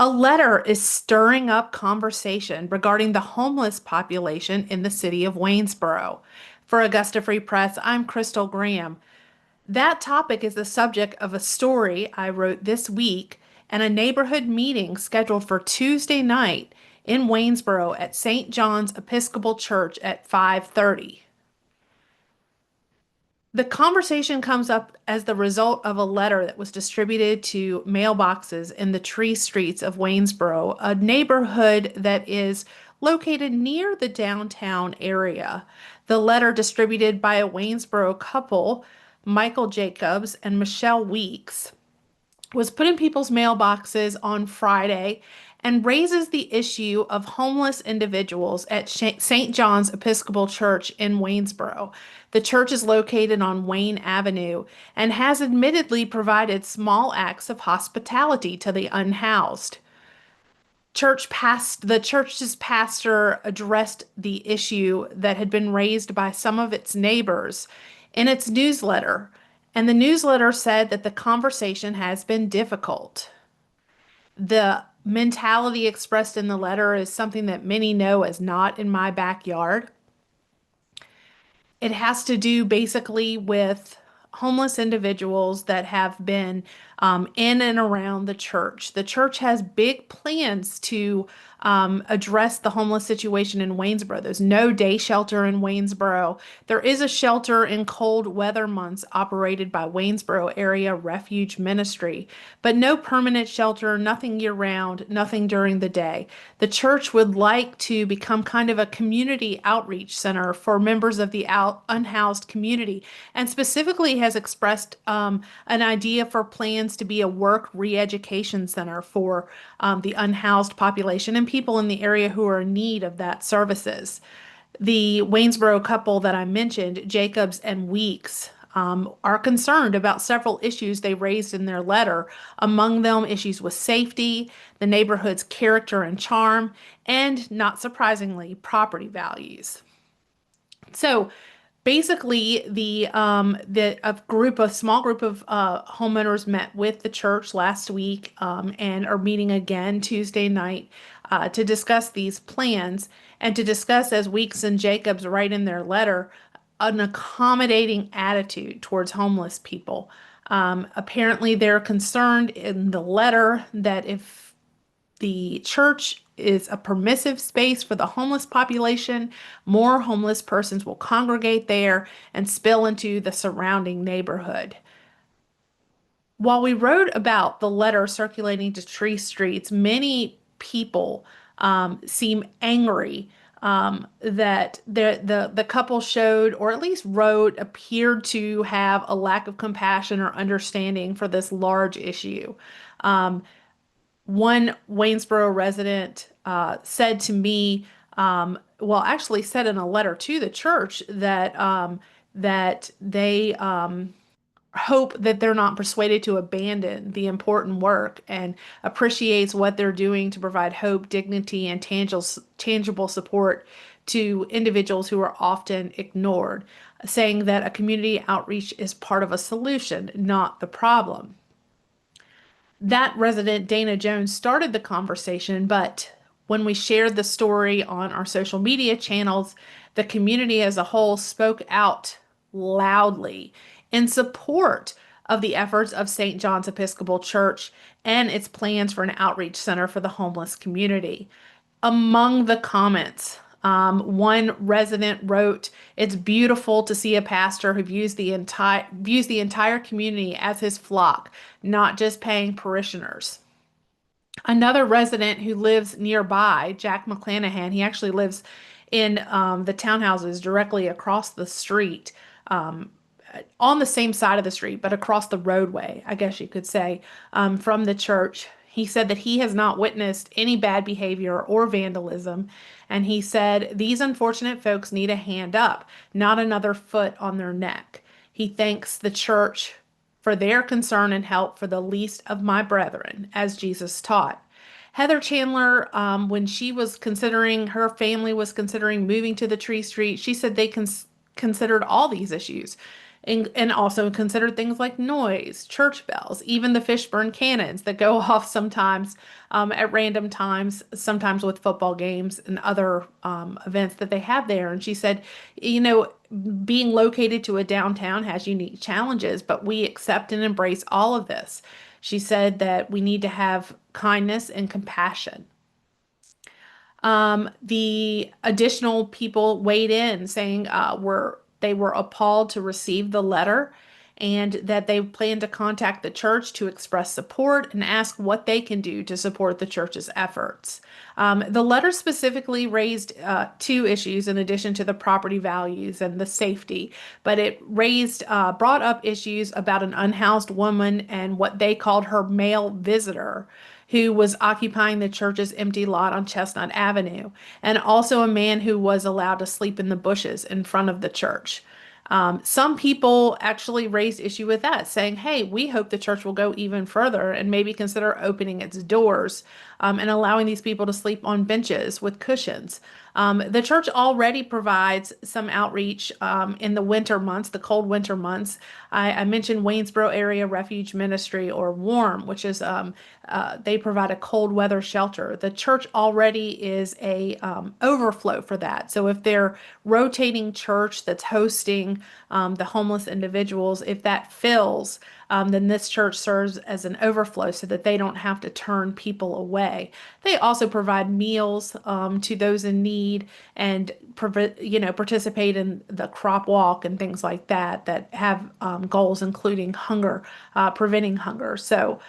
A letter is stirring up conversation regarding the homeless population in the city of Waynesboro. For Augusta Free Press, I'm Crystal Graham. That topic is the subject of a story I wrote this week and a neighborhood meeting scheduled for Tuesday night in Waynesboro at St. John's Episcopal Church at 5:30. The conversation comes up as the result of a letter that was distributed to mailboxes in the tree streets of Waynesboro, a neighborhood that is located near the downtown area. The letter distributed by a Waynesboro couple, Michael Jacobs and Michelle Weeks, was put in people's mailboxes on Friday and raises the issue of homeless individuals at St. John's Episcopal Church in Waynesboro. The church is located on Wayne Avenue and has admittedly provided small acts of hospitality to the unhoused. The church's pastor addressed the issue that had been raised by some of its neighbors in its newsletter, and the newsletter said that the conversation has been difficult. The mentality expressed in the letter is something that many know as not in my backyard. It has to do basically with homeless individuals that have been in and around the church. The church has big plans to address the homeless situation in Waynesboro. There's no day shelter in Waynesboro. There is a shelter in cold weather months operated by Waynesboro Area Refuge Ministry, but no permanent shelter, nothing year round, nothing during the day. The church would like to become kind of a community outreach center for members of the unhoused community, and specifically has expressed an idea for plans to be a work re-education center for the unhoused population and people in the area who are in need of that services. The Waynesboro couple that I mentioned, Jacobs and Weeks, are concerned about several issues they raised in their letter, among them issues with safety, the neighborhood's character and charm, and not surprisingly, property values. So basically, a small group of homeowners met with the church last week and are meeting again Tuesday night to discuss these plans and to discuss, as Weeks and Jacobs write in their letter, an accommodating attitude towards homeless people. Apparently, they're concerned in the letter that if the church is a permissive space for the homeless population, more homeless persons will congregate there and spill into the surrounding neighborhood. While we wrote about the letter circulating to tree streets, many people seem angry that the couple showed, or at least wrote, appeared to have a lack of compassion or understanding for this large issue. One Waynesboro resident said to me, actually said in a letter to the church that they hope that they're not persuaded to abandon the important work and appreciates what they're doing to provide hope, dignity, and tangible support to individuals who are often ignored, saying that a community outreach is part of a solution, not the problem. That resident, Dana Jones, started the conversation, but when we shared the story on our social media channels, the community as a whole spoke out loudly in support of the efforts of St. John's Episcopal Church and its plans for an outreach center for the homeless community. Among the comments, one resident wrote, "It's beautiful to see a pastor who views the entire community as his flock, not just paying parishioners." Another resident who lives nearby, Jack McClanahan, he actually lives in the townhouses directly across the street, on the same side of the street, but across the roadway, I guess you could say, from the church. He said that he has not witnessed any bad behavior or vandalism, and he said these unfortunate folks need a hand up, not another foot on their neck. He thanks the church for their concern and help for the least of my brethren, as Jesus taught. Heather Chandler, when her family was considering moving to the Tree Street, she said they considered all these issues. and also consider things like noise, church bells, even the Fishburne cannons that go off sometimes at random times, sometimes with football games and other events that they have there. And she said, you know, being located to a downtown has unique challenges, but we accept and embrace all of this. She said that we need to have kindness and compassion. The additional people weighed in saying they were appalled to receive the letter and that they plan to contact the church to express support and ask what they can do to support the church's efforts. The letter specifically raised two issues in addition to the property values and the safety, but it brought up issues about an unhoused woman and what they called her male visitor who was occupying the church's empty lot on Chestnut Avenue, and also a man who was allowed to sleep in the bushes in front of the church. Some people actually raised issue with that, saying, hey, we hope the church will go even further and maybe consider opening its doors and allowing these people to sleep on benches with cushions. The church already provides some outreach in the winter months, the cold winter months. I mentioned Waynesboro Area Refuge Ministry or WARM, which is they provide a cold weather shelter. The church already is a overflow for that. So if they're rotating church that's hosting the homeless individuals, if that fills, then this church serves as an overflow so that they don't have to turn people away. They also provide meals to those in need and participate in the crop walk and things like that that have goals including hunger, preventing hunger. So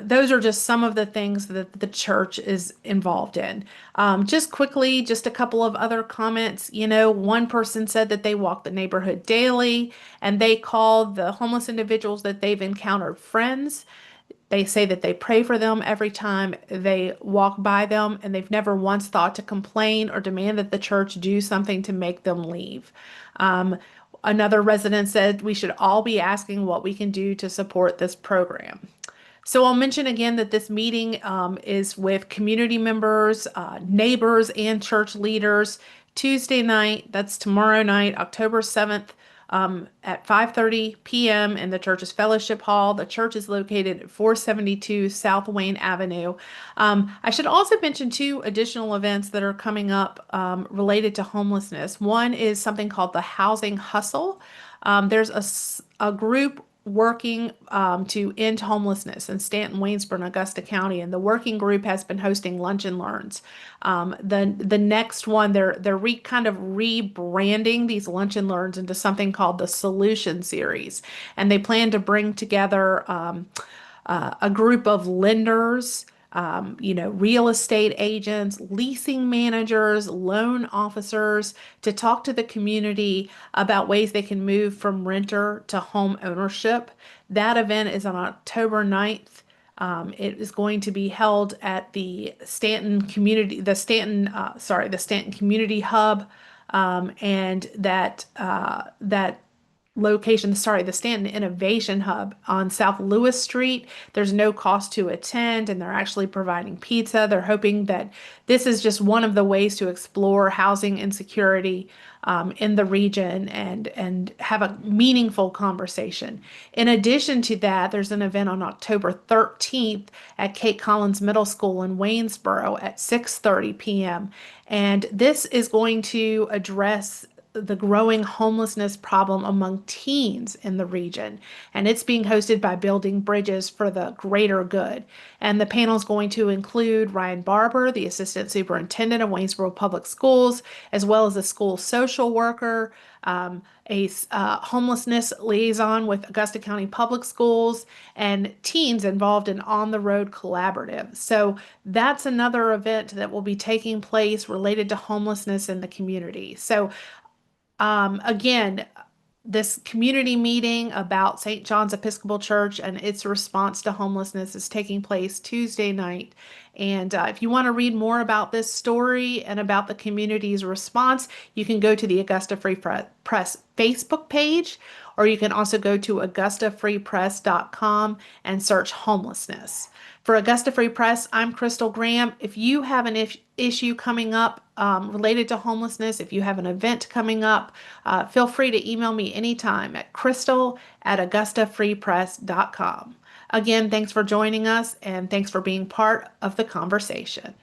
those are just some of the things that the church is involved in. Just quickly, just a couple of other comments. You know, one person said that they walk the neighborhood daily and they call the homeless individuals that they've encountered friends. They say that they pray for them every time they walk by them, and they've never once thought to complain or demand that the church do something to make them leave. Um, Another resident said we should all be asking what we can do to support this program. So I'll mention again that this meeting is with community members, neighbors, and church leaders Tuesday night. That's tomorrow night, October 7th, at 5:30 p.m. in the church's fellowship hall. The church is located at 472 South Wayne Avenue. I should also mention two additional events that are coming up related to homelessness. One is something called the Housing Hustle. There's a group working to end homelessness in Stanton, Waynesboro, and Augusta County, and the working group has been hosting lunch and learns. The next one, they're kind of rebranding these lunch and learns into something called the Solution Series, and they plan to bring together a group of lenders, real estate agents, leasing managers, loan officers to talk to the community about ways they can move from renter to home ownership. That event is on October 9th. It is going to be held at the the Stanton Community Hub, and that location, sorry, the Stanton Innovation Hub on South Lewis Street. There's no cost to attend, and they're actually providing pizza. They're hoping that this is just one of the ways to explore housing insecurity in the region and have a meaningful conversation. In addition to that, there's an event on October 13th at Kate Collins Middle School in Waynesboro at 6:30 p.m. And this is going to address the growing homelessness problem among teens in the region. And it's being hosted by Building Bridges for the Greater Good. And the panel is going to include Ryan Barber, the Assistant Superintendent of Waynesboro Public Schools, as well as a school social worker, a homelessness liaison with Augusta County Public Schools, and teens involved in On the Road Collaborative. So that's another event that will be taking place related to homelessness in the community. So again, this community meeting about St. John's Episcopal Church and its response to homelessness is taking place Tuesday night And if you want to read more about this story and about the community's response, you can go to the Augusta Free Press Facebook page, or you can also go to augustafreepress.com and search homelessness. For Augusta Free Press, I'm Crystal Graham. If you have an issue coming up related to homelessness, if you have an event coming up, feel free to email me anytime at crystal@augustafreepress.com. Again, thanks for joining us and thanks for being part of the conversation.